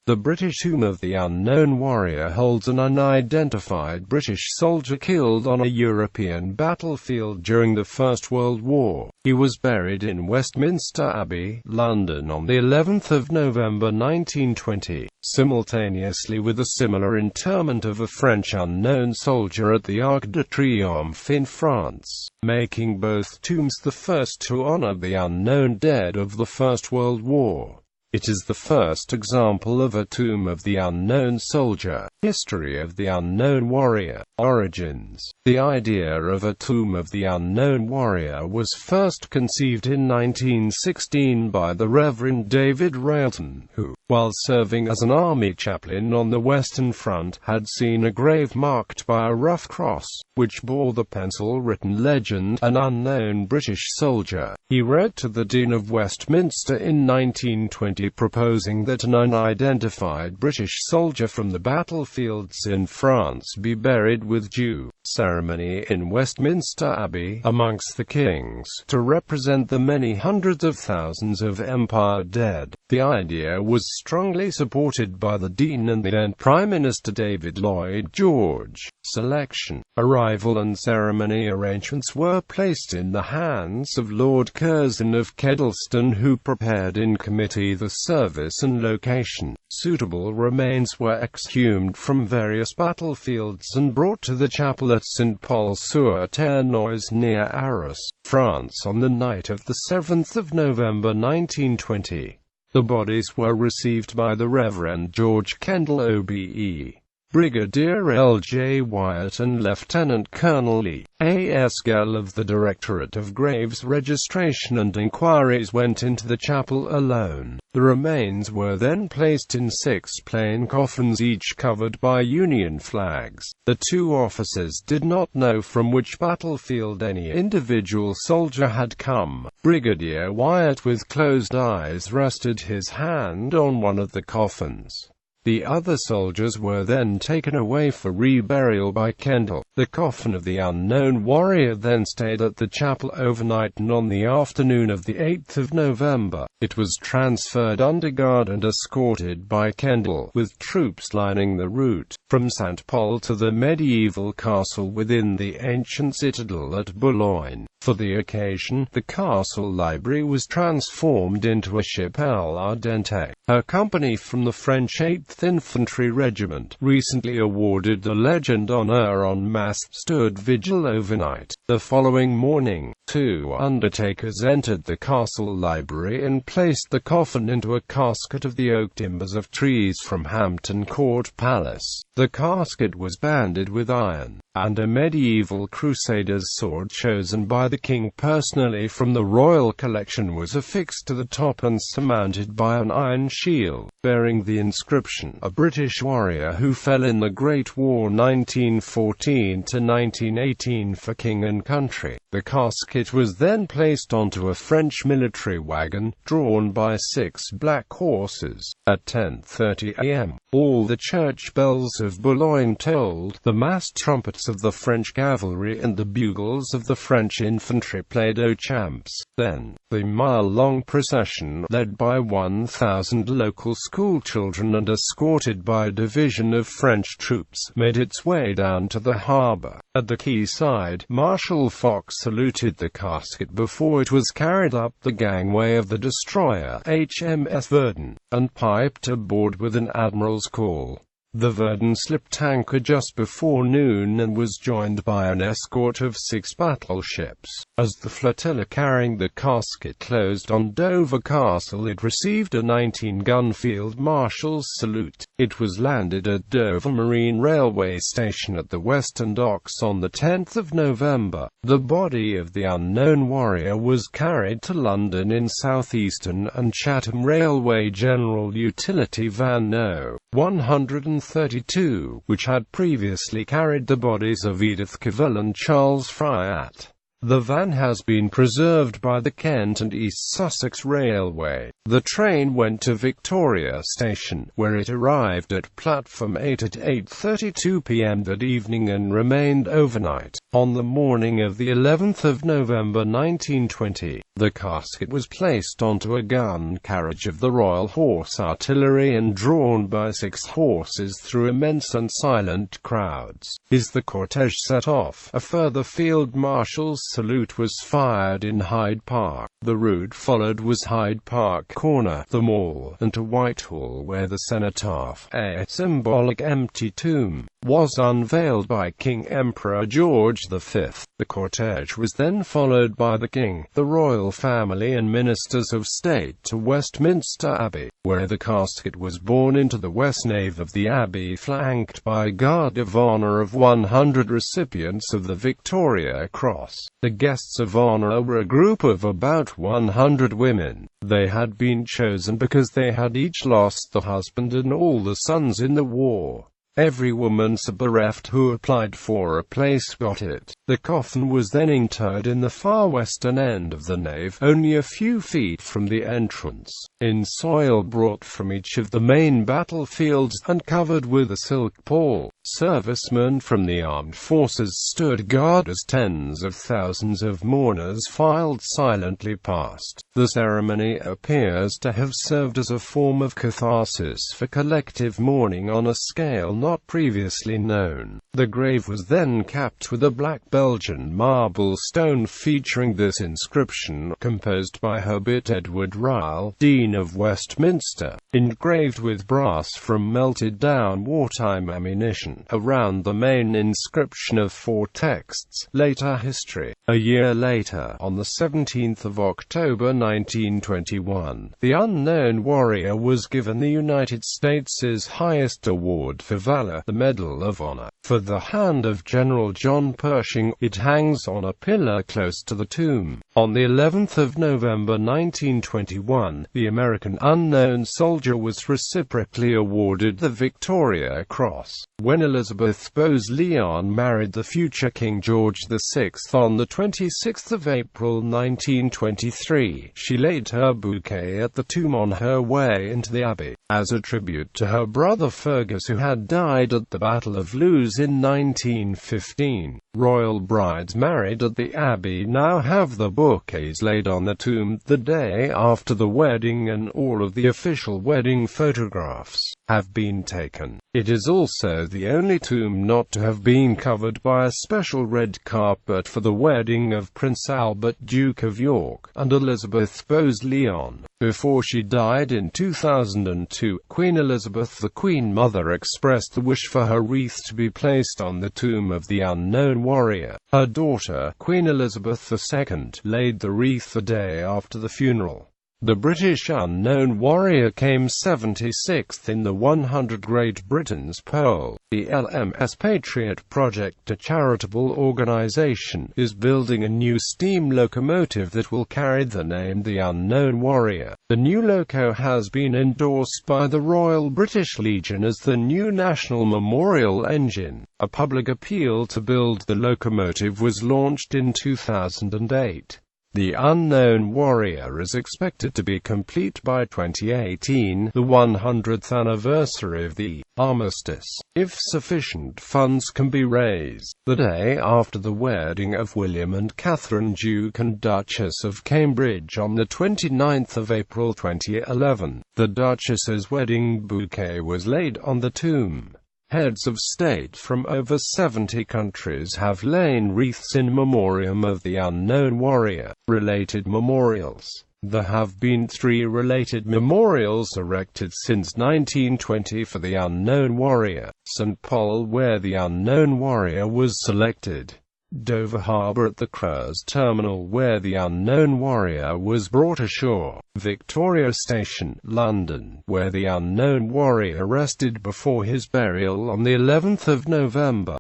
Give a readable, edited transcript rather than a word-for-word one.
The British Tomb of the Unknown Warrior holds an unidentified British soldier killed on a European battlefield during the First World War. He was buried in Westminster Abbey, London on the 11th of November 1920, simultaneously with a similar interment of a French unknown soldier at the Arc de Triomphe in France, making both tombs the first to honor the unknown dead of the First World War. It is the first example of a tomb of the unknown soldier. History of the unknown warrior. Origins. The idea of a tomb of the unknown warrior was first conceived in 1916 by the Reverend David Railton, who, while serving as an army chaplain on the Western Front, had seen a grave marked by a rough cross, which bore the pencil-written legend, "An unknown British soldier." He wrote to the Dean of Westminster in 1920 proposing that an unidentified British soldier from the battlefields in France be buried with due ceremony in Westminster Abbey, amongst the kings, to represent the many hundreds of thousands of Empire dead. The idea was strongly supported by the Dean and the then Prime Minister David Lloyd George. Selection, arrival and ceremony arrangements were placed in the hands of Lord Curzon of Kedleston, who prepared in committee the service and location. Suitable remains were exhumed from various battlefields and brought to the chapel at St. Paul-sur-Ternois near Arras, France on the night of the 7th of November 1920. The bodies were received by the Reverend George Kendall OBE, Brigadier L.J. Wyatt and Lieutenant Colonel Lee A. Esgell of the Directorate of Graves Registration and Inquiries went into the chapel alone. The remains were then placed in 6 plain coffins, each covered by Union flags. The 2 officers did not know from which battlefield any individual soldier had come. Brigadier Wyatt, with closed eyes, rested his hand on one of the coffins. The other soldiers were then taken away for reburial by Kendall. The coffin of the unknown warrior then stayed at the chapel overnight, and on the afternoon of the 8th of November, it was transferred under guard and escorted by Kendall, with troops lining the route from St. Paul to the medieval castle within the ancient citadel at Boulogne. For the occasion, the castle library was transformed into a chapelle ardente. Her company from the French 8th Infantry Regiment, recently awarded the Legend d'Honneur en Masse, stood vigil overnight. The following morning, 2 undertakers entered the castle library and placed the coffin into a casket of the oak timbers of trees from Hampton Court Palace. The casket was banded with iron, and a medieval crusader's sword chosen by the king personally from the royal collection was affixed to the top and surmounted by an iron shield, bearing the inscription, "A British warrior who fell in the Great War 1914 to 1918 for king and country." The casket was then placed onto a French military wagon, drawn by 6 black horses. At 10:30 a.m., all the church bells of Boulogne tolled, the massed trumpets of the French cavalry and the bugles of the French infantry played au champs. Then, the mile-long procession, led by 1,000 local schoolchildren and escorted by a division of French troops, made its way down to the harbour. At the quayside, Marshal Fox saluted the casket before it was carried up the gangway of the destroyer HMS Verdun, and piped aboard with an admiral's call. The Verdun slipped anchor just before noon and was joined by an escort of 6 battleships. As the flotilla carrying the casket closed on Dover Castle, it received a 19-gun field marshal's salute. It was landed at Dover Marine Railway Station at the Western Docks on the 10th of November. The body of the unknown warrior was carried to London in Southeastern and Chatham Railway General Utility Van No. 132, which had previously carried the bodies of Edith Cavell and Charles Fryatt. The van has been preserved by the Kent and East Sussex Railway. The train went to Victoria Station, where it arrived at platform 8 at 8:32 p.m. that evening and remained overnight. On the morning of the 11th of November 1920, the casket was placed onto a gun carriage of the Royal Horse Artillery and drawn by 6 horses through immense and silent crowds. As the cortege set off, a further Field Marshal's salute was fired in Hyde Park. The route followed was Hyde Park Corner, the Mall, and to Whitehall, where the cenotaph, a symbolic empty tomb, was unveiled by King Emperor George V. The cortege was then followed by the King, the royal family and ministers of state to Westminster Abbey, where the casket was borne into the west nave of the Abbey, flanked by a guard of honor of 100 recipients of the Victoria Cross. The guests of honor were a group of about 100 women. They had been chosen because they had each lost the husband and all the sons in the war. Every woman so bereft who applied for a place got it. The coffin was then interred in the far western end of the nave, only a few feet from the entrance, in soil brought from each of the main battlefields, and covered with a silk pall. Servicemen from the armed forces stood guard as tens of thousands of mourners filed silently past. The ceremony appears to have served as a form of catharsis for collective mourning on a scale not previously known. The grave was then capped with a black Belgian marble stone featuring this inscription, composed by Herbert Edward Ryle, Dean of Westminster, engraved with brass from melted down wartime ammunition. Around the main inscription of 4 texts, Later History. A year later, on the 17th of October 1921, the unknown warrior was given the United States' highest award for valor, the Medal of Honor, for the hand of General John Pershing. It hangs on a pillar close to the tomb. On the 11th of November 1921, the American unknown soldier was reciprocally awarded the Victoria Cross. When Elizabeth Bowes Lyon married the future King George VI on the 26th of April 1923, she laid her bouquet at the tomb on her way into the Abbey, as a tribute to her brother Fergus, who had died at the Battle of Lewes in 1915. Royal brides married at the Abbey now have the bouquets laid on the tomb the day after the wedding, and all of the official wedding photographs have been taken. It is also the only tomb not to have been covered by a special red carpet for the wedding of Prince Albert, Duke of York, and Elizabeth Bowes Lyon. Before she died in 2002, Queen Elizabeth, the Queen Mother, expressed the wish for her wreath to be placed on the tomb of the unknown warrior. Her daughter, Queen Elizabeth II, laid the wreath the day after the funeral. The British unknown warrior came 76th in the 100 Great Britain's poll. The LMS Patriot Project, a charitable organization, is building a new steam locomotive that will carry the name The Unknown Warrior. The new loco has been endorsed by the Royal British Legion as the new national memorial engine. A public appeal to build the locomotive was launched in 2008. The Unknown Warrior is expected to be complete by 2018, the 100th anniversary of the armistice, if sufficient funds can be raised. The day after the wedding of William and Catherine, Duke and Duchess of Cambridge, on the 29th of April 2011, the Duchess's wedding bouquet was laid on the tomb. Heads of state from over 70 countries have laid wreaths in memoriam of the unknown warrior. Related memorials. There have been 3 related memorials erected since 1920 for the unknown warrior: St. Paul, where the unknown warrior was selected; Dover Harbour at the Cruise Terminal, where the unknown warrior was brought ashore; Victoria Station, London, where the unknown warrior rested before his burial on the 11th of November.